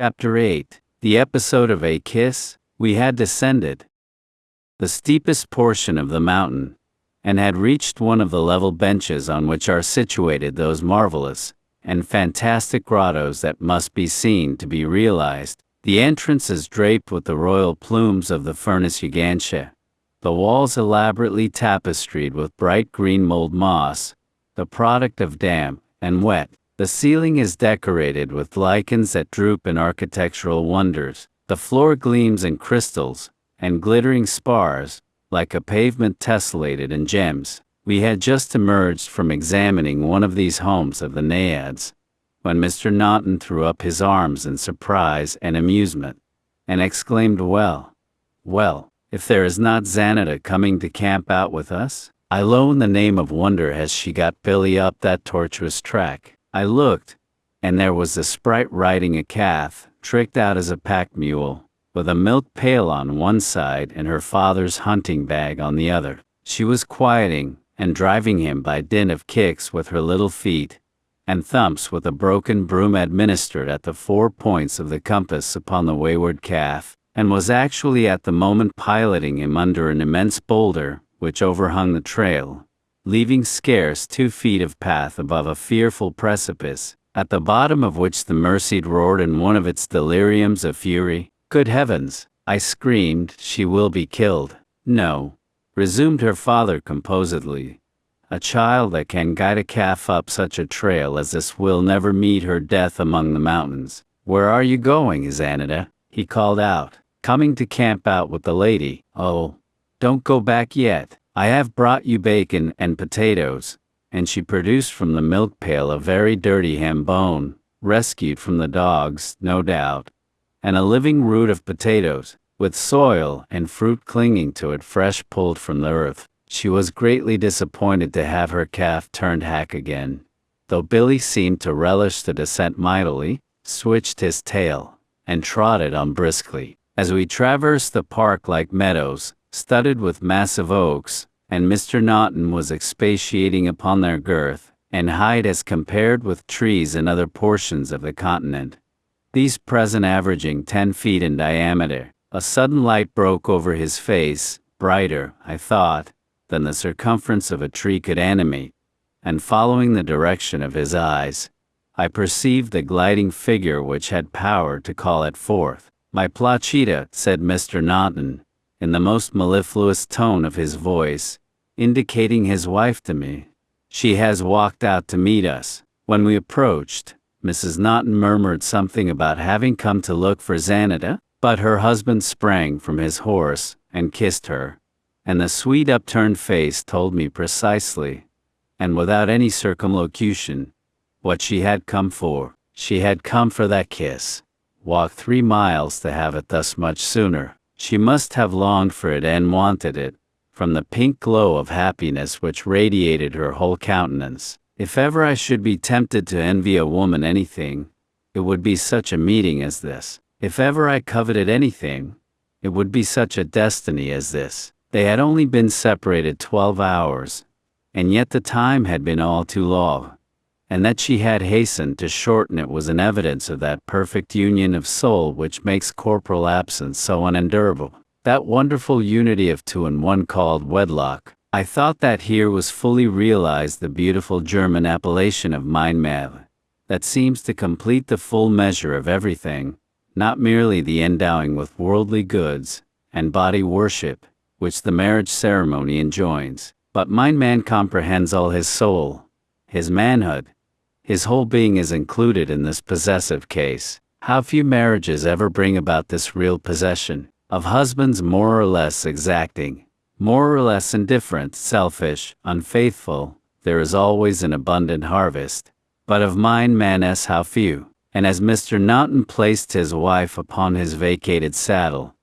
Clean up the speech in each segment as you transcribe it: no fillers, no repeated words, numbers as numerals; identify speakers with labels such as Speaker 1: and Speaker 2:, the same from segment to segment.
Speaker 1: Chapter 8. The episode of A Kiss. We had descended the steepest portion of the mountain, and had reached one of the level benches on which are situated those marvelous and fantastic grottos that must be seen to be realized. The entrance is draped with the royal plumes of the Furnus gigantea, the walls elaborately tapestried with bright green mold moss, the product of damp and wet. The ceiling is decorated with lichens that droop in architectural wonders. The floor gleams in crystals and glittering spars, like a pavement tessellated in gems. We had just emerged from examining one of these homes of the Naiads, when Mr. Naughton threw up his arms in surprise and amusement, and exclaimed, well, if there is not Xanada coming to camp out with us? I loan the name of wonder has she got Billy up that tortuous track. I looked, and there was the sprite riding a calf, tricked out as a pack mule, with a milk pail on one side and her father's hunting bag on the other. She was quieting and driving him by dint of kicks with her little feet, and thumps with a broken broom administered at the 4 points of the compass upon the wayward calf, and was actually at the moment piloting him under an immense boulder which overhung the trail, leaving scarce 2 feet of path above a fearful precipice, at the bottom of which the Merced roared in one of its deliriums of fury. Good heavens! I screamed, she will be killed. No, resumed her father composedly. A child that can guide a calf up such a trail as this will never meet her death among the mountains. Where are you going, Xanada? He called out. Coming to camp out with the lady. Oh, don't go back yet. I have brought you bacon and potatoes, and she produced from the milk pail a very dirty ham bone, rescued from the dogs, no doubt, and a living root of potatoes, with soil and fruit clinging to it fresh pulled from the earth. She was greatly disappointed to have her calf turned hack again, though Billy seemed to relish the descent mightily, switched his tail, and trotted on briskly. As we traversed the park-like meadows, studded with massive oaks, and Mr. Naughton was expatiating upon their girth and height as compared with trees in other portions of the continent, these present averaging 10 feet in diameter, a sudden light broke over his face, brighter, I thought, than the circumference of a tree could animate, and following the direction of his eyes, I perceived the gliding figure which had power to call it forth. My Placida, said Mr. Naughton, in the most mellifluous tone of his voice, indicating his wife to me. She has walked out to meet us. When we approached, Mrs. Naughton murmured something about having come to look for Xanada, but her husband sprang from his horse and kissed her, and the sweet upturned face told me precisely, and without any circumlocution, what she had come for. She had come for that kiss. Walked 3 miles to have it thus much sooner. She must have longed for it and wanted it, from the pink glow of happiness which radiated her whole countenance. If ever I should be tempted to envy a woman anything, it would be such a meeting as this. If ever I coveted anything, it would be such a destiny as this. They had only been separated 12 hours, and yet the time had been all too long, and that she had hastened to shorten it was an evidence of that perfect union of soul which makes corporal absence so unendurable, that wonderful unity of 2 in 1 called wedlock. I thought that here was fully realized the beautiful German appellation of Meinmal, that seems to complete the full measure of everything, not merely the endowing with worldly goods and body worship, which the marriage ceremony enjoins, but Meinman comprehends all his soul, his manhood. His whole being is included in this possessive case. How few marriages ever bring about this real possession, of husbands more or less exacting, more or less indifferent, selfish, unfaithful, there is always an abundant harvest, but of Meinman how few. And as Mr. Naughton placed his wife upon his vacated saddle,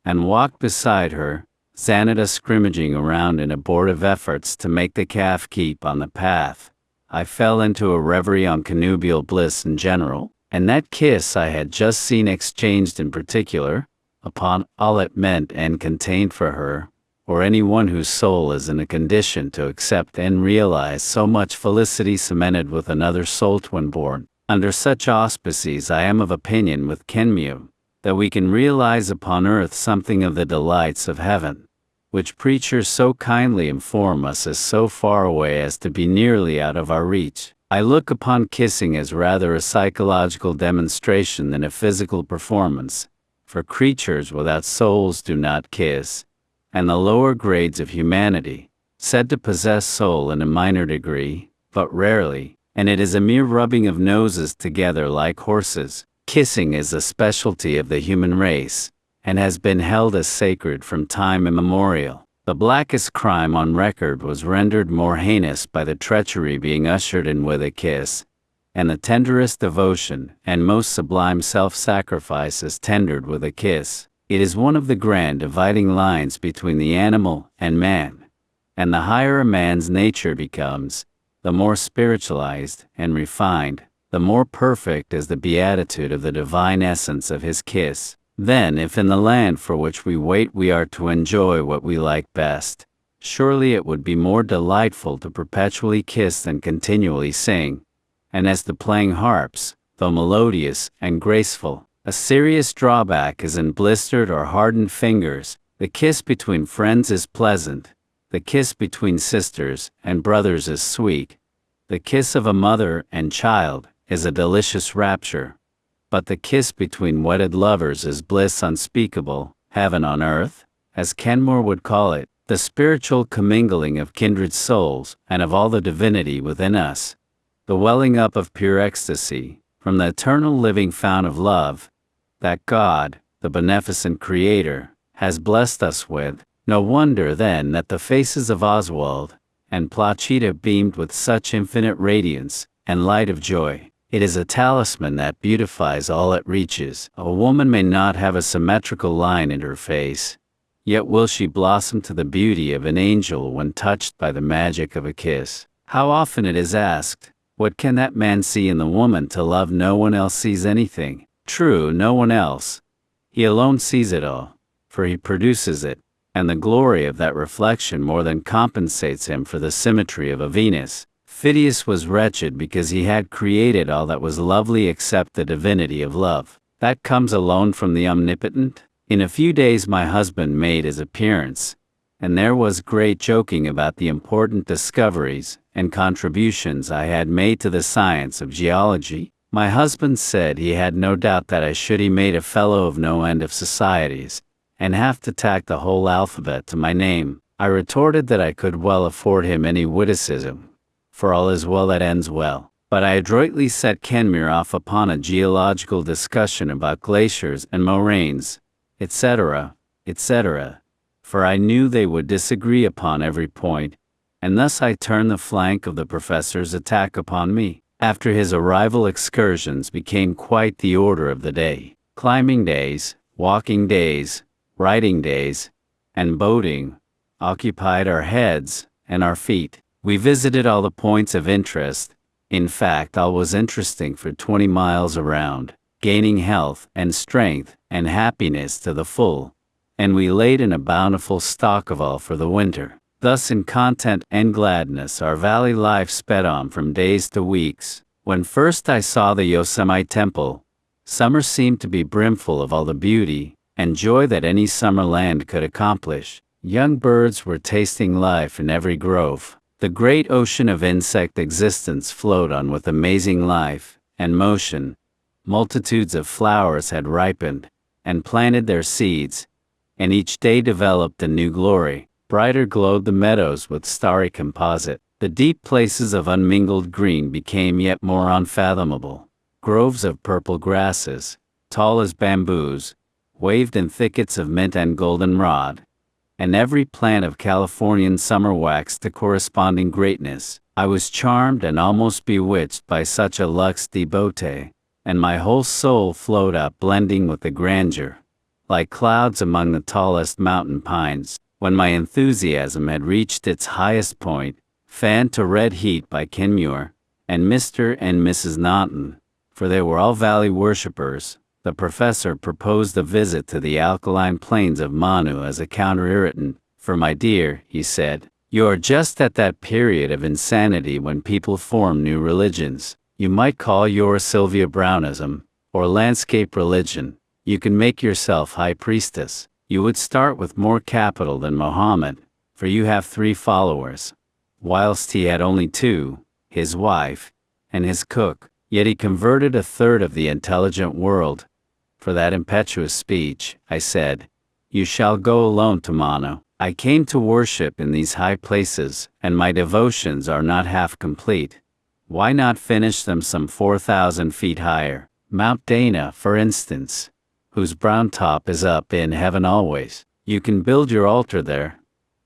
Speaker 1: and walked beside her, Xanada scrimmaging around in abortive efforts to make the calf keep on the path, I fell into a reverie on connubial bliss in general, and that kiss I had just seen exchanged in particular, upon all it meant and contained for her, or any one whose soul is in a condition to accept and realize so much felicity cemented with another soul twin-born. Under such auspices I am of opinion with Kenmure, that we can realize upon earth something of the delights of heaven, which preachers so kindly inform us is so far away as to be nearly out of our reach. I look upon kissing as rather a psychological demonstration than a physical performance, for creatures without souls do not kiss, and the lower grades of humanity, said to possess soul in a minor degree, but rarely, and it is a mere rubbing of noses together like horses. Kissing is a specialty of the human race, and has been held as sacred from time immemorial. The blackest crime on record was rendered more heinous by the treachery being ushered in with a kiss, and the tenderest devotion and most sublime self-sacrifice is tendered with a kiss. It is one of the grand dividing lines between the animal and man, and the higher a man's nature becomes, the more spiritualized and refined, the more perfect is the beatitude of the divine essence of his kiss. Then, if in the land for which we wait we are to enjoy what we like best, surely it would be more delightful to perpetually kiss than continually sing. And as to playing harps, though melodious and graceful, a serious drawback is in blistered or hardened fingers. The kiss between friends is pleasant, the kiss between sisters and brothers is sweet, the kiss of a mother and child is a delicious rapture. But the kiss between wedded lovers is bliss unspeakable, heaven on earth, as Kenmure would call it, the spiritual commingling of kindred souls and of all the divinity within us, the welling up of pure ecstasy, from the eternal living fount of love, that God, the beneficent Creator, has blessed us with. No wonder then that the faces of Oswald and Placida beamed with such infinite radiance and light of joy. It is a talisman that beautifies all it reaches. A woman may not have a symmetrical line in her face, yet will she blossom to the beauty of an angel when touched by the magic of a kiss. How often it is asked, what can that man see in the woman to love? No one else sees anything. True, no one else. He alone sees it all, for he produces it, and the glory of that reflection more than compensates him for the symmetry of a Venus. Phidias was wretched because he had created all that was lovely except the divinity of love. That comes alone from the Omnipotent. In a few days my husband made his appearance, and there was great joking about the important discoveries and contributions I had made to the science of geology. My husband said he had no doubt that I should be made a fellow of no end of societies, and have to tack the whole alphabet to my name. I retorted that I could well afford him any witticism, for all is well that ends well. But I adroitly set Kenmure off upon a geological discussion about glaciers and moraines, etc., etc., for I knew they would disagree upon every point, and thus I turned the flank of the professor's attack upon me. After his arrival, excursions became quite the order of the day. Climbing days, walking days, riding days, and boating occupied our heads and our feet. We visited all the points of interest. In fact, all was interesting for 20 miles around, gaining health and strength and happiness to the full, and we laid in a bountiful stock of all for the winter. Thus in content and gladness our valley life sped on from days to weeks. When first I saw the Yosemite Temple, summer seemed to be brimful of all the beauty and joy that any summer land could accomplish. Young birds were tasting life in every grove. The great ocean of insect existence flowed on with amazing life and motion. Multitudes of flowers had ripened and planted their seeds, and each day developed a new glory. Brighter glowed the meadows with starry composite. The deep places of unmingled green became yet more unfathomable. Groves of purple grasses, tall as bamboos, waved in thickets of mint and goldenrod, and every plant of Californian summer waxed to corresponding greatness. I was charmed and almost bewitched by such a lux de beauté, and my whole soul flowed out blending with the grandeur, like clouds among the tallest mountain pines. When my enthusiasm had reached its highest point, fanned to red heat by Kenmure and Mr. and Mrs. Naughton, for they were all valley worshippers, the professor proposed a visit to the alkaline plains of Manu as a counter-irritant. For my dear, he said, you are just at that period of insanity when people form new religions. You might call yours Sylvia Brownism, or landscape religion. You can make yourself high priestess. You would start with more capital than Mohammed, for you have 3 followers, whilst he had only 2, his wife, and his cook, yet he converted a third of the intelligent world. For that impetuous speech, I said, you shall go alone to Mano. I came to worship in these high places, and my devotions are not half complete. Why not finish them some 4,000 feet higher? Mount Dana, for instance, whose brown top is up in heaven always. You can build your altar there.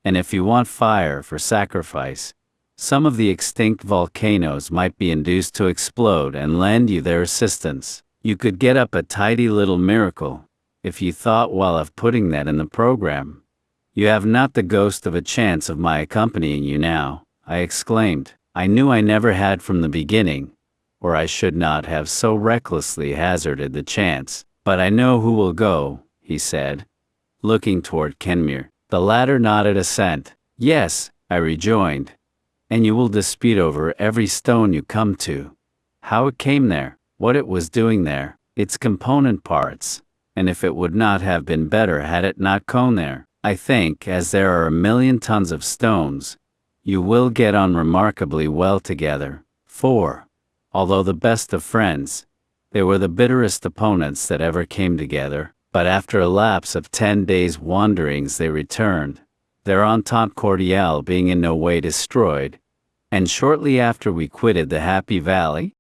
Speaker 1: And if you want fire for sacrifice, some of the extinct volcanoes might be induced to explode and lend you their assistance. You could get up a tidy little miracle, if you thought well of putting that in the program. You have not the ghost of a chance of my accompanying you now, I exclaimed. I knew I never had from the beginning, or I should not have so recklessly hazarded the chance. But I know who will go, he said, looking toward Kenmure. The latter nodded assent. Yes, I rejoined. And you will dispute over every stone you come to. How it came there, what it was doing there, its component parts, and if it would not have been better had it not come there. I think, as there are 1,000,000 tons of stones, you will get on remarkably well together. For, although the best of friends, they were the bitterest opponents that ever came together. But after a lapse of 10 days' wanderings they returned, their entente cordiale being in no way destroyed, and shortly after we quitted the Happy Valley,